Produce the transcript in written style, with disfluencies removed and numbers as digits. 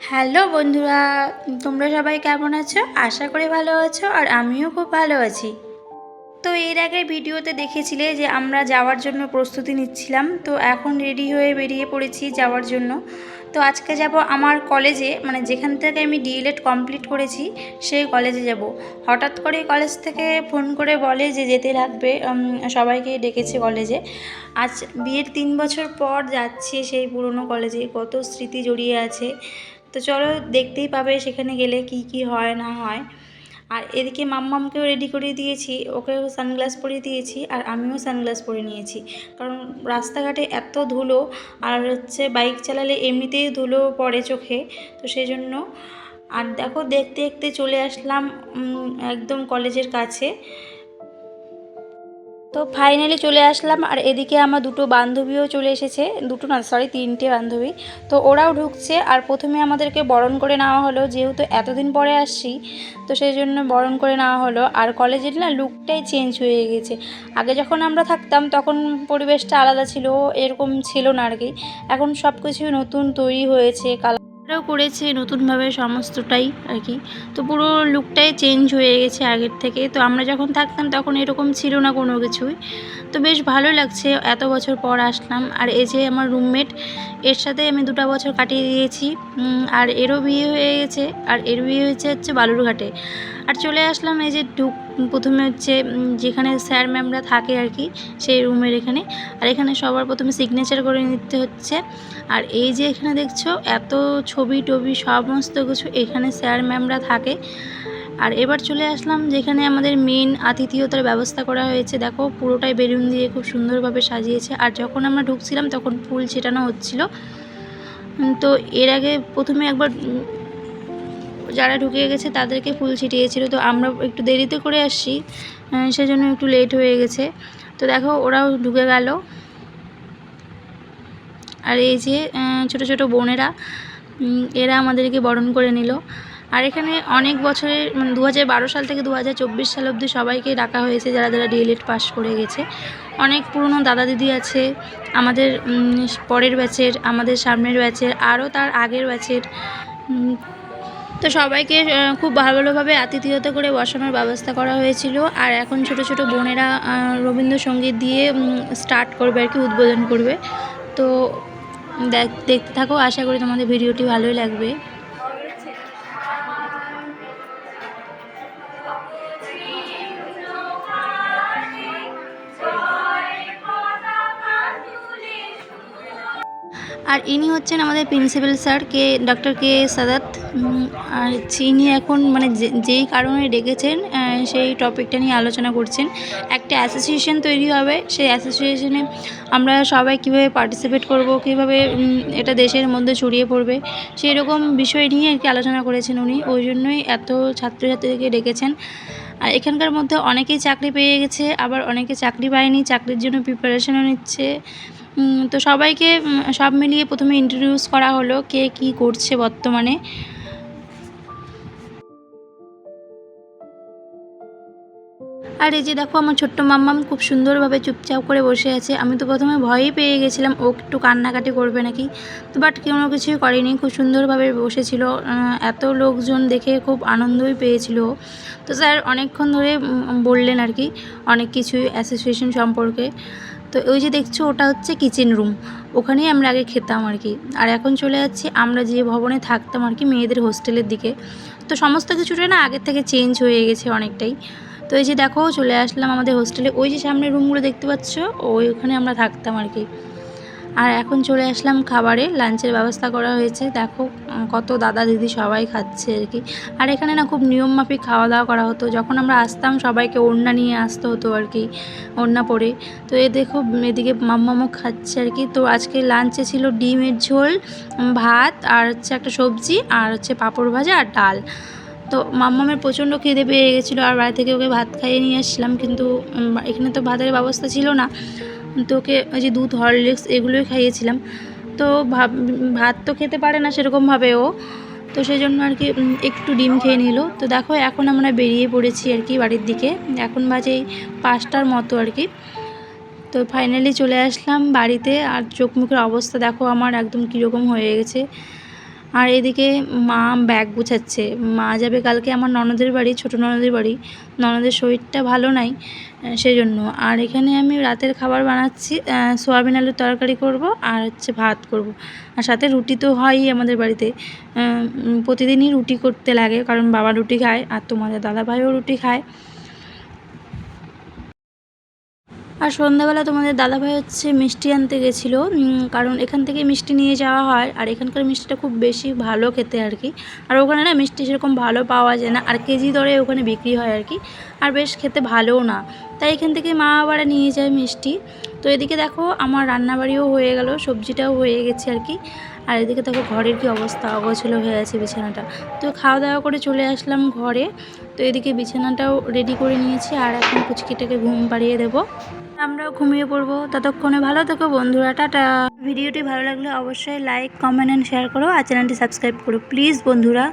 Hello বন্ধুরা, তোমরা সবাই কেমন আছো? আশা করি ভালো আছো আর আমিও খুব ভালো আছি। তো এর আগের ভিডিওতে দেখেছিলে যে আমরা যাওয়ার জন্য প্রস্তুতি নিচ্ছিলাম। তো এখন রেডি হয়ে বেরিয়ে পড়েছি যাওয়ার জন্য। তো আজকে যাব আমার কলেজে, মানে যেখান থেকে আমি ডিএলএড কমপ্লিট করেছি সেই কলেজে যাব। হঠাৎ করে কলেজ থেকে ফোন করে বলে যে যেতে লাগবে, সবাইকে ডেকেছে কলেজে। আজ বিয়ের 3 বছর পর যাচ্ছি সেই পুরনো কলেজে, কত স্মৃতি জড়িয়ে আছে। তো চলো, দেখতেই পাবে সেখানে গেলে কি কি হয় না হয়। আর এদিকে মাম্মামকেও রেডি করিয়ে দিয়েছি, ওকেও সানগ্লাস পরিয়ে দিয়েছি আর আমিও সানগ্লাস পরে নিয়েছি, কারণ রাস্তাঘাটে এত ধুলো আর বাইক চালালে এমনিতেই ধুলো পড়ে চোখে, তো সেই জন্য। আর দেখো, দেখতে দেখতে চলে আসলাম একদম কলেজের কাছে। তো ফাইনালি চলে আসলাম। আর এদিকে আমার দুটো বান্ধবীও চলে এসেছে, দুটো না সরি 3টে বান্ধবী। তো ওরাও ঢুকছে। আর প্রথমে আমাদেরকে বরণ করে নেওয়া হলো, যেহেতু এতদিন পরে আসছি তো সেই জন্য বরণ করে নেওয়া হলো। আর কলেজের না লুকটাই চেঞ্জ হয়ে গেছে। আগে যখন আমরা থাকতাম তখন পরিবেশটা আলাদা ছিল, এরকম ছিল না আর কি। এখন সব কিছু নতুন তৈরি হয়েছে, কালারও করেছে নতুনভাবে সমস্তটাই আর কি। তো পুরো লুকটাই চেঞ্জ হয়ে গেছে আগের থেকে। তো আমরা যখন থাকতাম তখন এরকম ছিল না কোনো কিছুই। তো বেশ ভালো লাগছে, এত বছর পর আসলাম। আর এই যে আমার রুমমেট, এর সাথে আমি 2টা বছর কাটিয়ে দিয়েছি। আর এরও বিয়ে হয়ে গেছে, আর এর বিয়ে হচ্ছে বালুরঘাটে। আর চলে আসলাম এই যে প্রথমে যেখানে স্যার ম্যামরা থাকে আর কি, সেই রুমের এখানে। আর এখানে সবার প্রথমে সিগনেচার করে নিতে হচ্ছে। আর এই যে এখানে দেখছো এত ছবি টবি সমস্ত কিছু, এখানে স্যার ম্যামরা থাকে। আর এবার চলে আসলাম যেখানে আমাদের মেন আতিথেয়তার ব্যবস্থা করা হয়েছে। দেখো পুরোটাই বেলুন দিয়ে খুব সুন্দরভাবে সাজিয়েছে। আর যখন আমরা ঢুকছিলাম তখন ফুল ছেটানো হচ্ছিল। তো এর আগে প্রথমে একবার যারা ঢুকে গেছে তাদেরকে ফুল ছিটিয়েছিল। তো আমরা একটু দেরিতে করে আসছি, সেজন্য একটু লেট হয়ে গেছে। তো দেখো ওরাও ঢুকে গেল। আর এই যে ছোট ছোট বোনেরা, এরা আমাদেরকে বরণ করে নিল। আর এখানে অনেক বছরের 2012 সাল থেকে 2024 সাল অবধি সবাইকে ডাকা হয়েছে, যারা যারা ডিএলএড পাস করে গেছে। অনেক পুরনো দাদা দিদি আছে আমাদের পরের ব্যাচের, আমাদের সামনের ব্যাচের, আরও তার আগের ব্যাচের। তো সবাইকে খুব ভালোভাবে আতিথেয়তা করে বসানোর ব্যবস্থা করা হয়েছিল। আর এখন ছোট ছোট বোনেরা রবীন্দ্রসঙ্গীত দিয়ে স্টার্ট করবে আর কি, উদ্বোধন করবে। তো দেখতে থাকো, আশা করি তোমাদের ভিডিওটি ভালোই লাগবে। আর ইনি হচ্ছেন আমাদের প্রিন্সিপাল স্যার ডক্টর কে সাদাত। আর ইনি এখন মানে যেই কারণে ডেকেছেন সেই টপিকটা নিয়ে আলোচনা করছেন। একটা অ্যাসোসিয়েশন তৈরি হবে, সেই অ্যাসোসিয়েশনে আমরা সবাই কীভাবে পার্টিসিপেট করব, কীভাবে এটা দেশের মধ্যে ছড়িয়ে পড়বে, সেই রকম বিষয় নিয়ে আর কি আলোচনা করেছেন উনি। ওই জন্যই এত ছাত্রছাত্রীদেরকে ডেকেছেন। আর এখানকার মধ্যে অনেকেই চাকরি পেয়ে গেছে, আবার অনেকে চাকরি পায়নি, চাকরির জন্য প্রিপারেশনও নিচ্ছে। তো সবাইকে সব মিলিয়ে প্রথমে ইন্ট্রোডিউস করা হলো কে কী করছে বর্তমানে। আর এই যে দেখো আমার ছোট্ট মাম্মাম খুব সুন্দরভাবে চুপচাপ করে বসে আছে। আমি তো প্রথমে ভয়ই পেয়ে গেছিলাম ও একটু কান্নাকাটি করবে নাকি, তো বাট কোনো কিছুই করেনি, খুব সুন্দরভাবে বসেছিল। এত লোকজন দেখে খুব আনন্দই পেয়েছিল। তো স্যার অনেকক্ষণ ধরে বললেন আর কি অনেক কিছুই অ্যাসোসিয়েশন সম্পর্কে। তো ওই যে দেখছো ওটা হচ্ছে কিচেন রুম, ওখানেই আমরা আগে খেতাম আর কি। আর এখন চলে যাচ্ছি আমরা যে ভবনে থাকতাম আর কি, মেয়েদের হোস্টেলের দিকে। তো সমস্ত কিছুটা না আগের থেকে চেঞ্জ হয়ে গেছে অনেকটাই। তো এই যে দেখো চলে আসলাম আমাদের হোস্টেলে, ওই যে সামনে রুমগুলো দেখতে পাচ্ছ ওইখানে আমরা থাকতাম আর কি। আর এখন চলে আসলাম খাবারে, লাঞ্চের ব্যবস্থা করা হয়েছে। দেখো কত দাদা দিদি সবাই খাচ্ছে আর কি। আর এখানে না খুব নিয়ম মাফিক খাওয়া দাওয়া করা হতো। যখন আমরা আসতাম সবাইকে ওড়না নিয়ে আসতে হতো আর কি, ওড়না পরে। তো দেখো এদিকে মাম্মামও খাচ্ছে আর কি। তো আজকে লাঞ্চে ছিল ডিমের ঝোল, ভাত, আর হচ্ছে একটা সবজি, আর হচ্ছে পাঁপড় ভাজা আর ডাল। তো মাম্মামের প্রচণ্ড খিদে পেয়ে গেছিলো, আর বাড়ি থেকে ওকে ভাত খাইয়ে নিয়ে আসছিলাম, কিন্তু এখানে তো ভাতের ব্যবস্থা ছিল না। তো ওকে ওই যে দুধ, হরলিক্স এগুলোই খাইয়েছিলাম। তো ভাত তো খেতে পারে না সেরকমভাবে ও, তো সেই জন্য আর কি একটু ডিম খেয়ে নিল। তো দেখো এখন আমরা বেরিয়ে পড়েছি আর কি বাড়ির দিকে। এখন বাজে 5টার মতো আর কি। তো ফাইনালি চলে আসলাম বাড়িতে। আর চোখ মুখের অবস্থা দেখো আমার একদম কীরকম হয়ে গেছে। আর এদিকে মা ব্যাগ গুছাচ্ছে। মা যাবে কালকে আমার ননদের বাড়ি, ছোটো ননদের বাড়ি। ননদের শরীরটা ভালো নাই, সেই জন্য। আর এখানে আমি রাতের খাবার বানাচ্ছি, সোয়াবিন আলুর তরকারি করব, আর হচ্ছে ভাত করব। আর সাথে রুটি তো হয়ই আমাদের বাড়িতে, প্রতিদিনই রুটি করতে লাগে, কারণ বাবা রুটি খায় আর তোমাদের দাদাভাইও রুটি খায়। আর সন্ধ্যাবেলা তোমাদের দাদাভাই হচ্ছে মিষ্টি আনতে গেছিলো, কারণ এখান থেকে মিষ্টি নিয়ে যাওয়া হয়। আর এখানকার মিষ্টিটা খুব বেশি ভালো খেতে আর কি। আর ওখানে না মিষ্টি সেরকম ভালো পাওয়া যায় না, আর কেজি দরে ওখানে বিক্রি হয় আর কি। আর বেশ খেতে ভালোও না, তাই এখান থেকে মা আবার নিয়ে যায় মিষ্টি। তো এদিকে দেখো আমার রান্নাবাড়িও হয়ে গেল, সবজিটাও হয়ে গেছে আর কি। আর এদিকে দেখো ঘরের কি অবস্থা, অগোছালো হয়ে আছে বিছানাটা। তো খাওয়া দাওয়া করে চলে আসলাম ঘরে। তো এদিকে বিছানাটাও রেডি করে নিয়েছি, আর এখন কুচকিটাকে ঘুম পাড়িয়ে দেবো, আমরাও ঘুমিয়ে পড়বো। ততক্ষণে ভালো থেকো বন্ধুরা, টাটা। ভিডিওটি ভালো লাগলে অবশ্যই লাইক, কমেন্ট অ্যান্ড শেয়ার করো, আর চ্যানেলটি সাবস্ক্রাইব করো প্লিজ বন্ধুরা।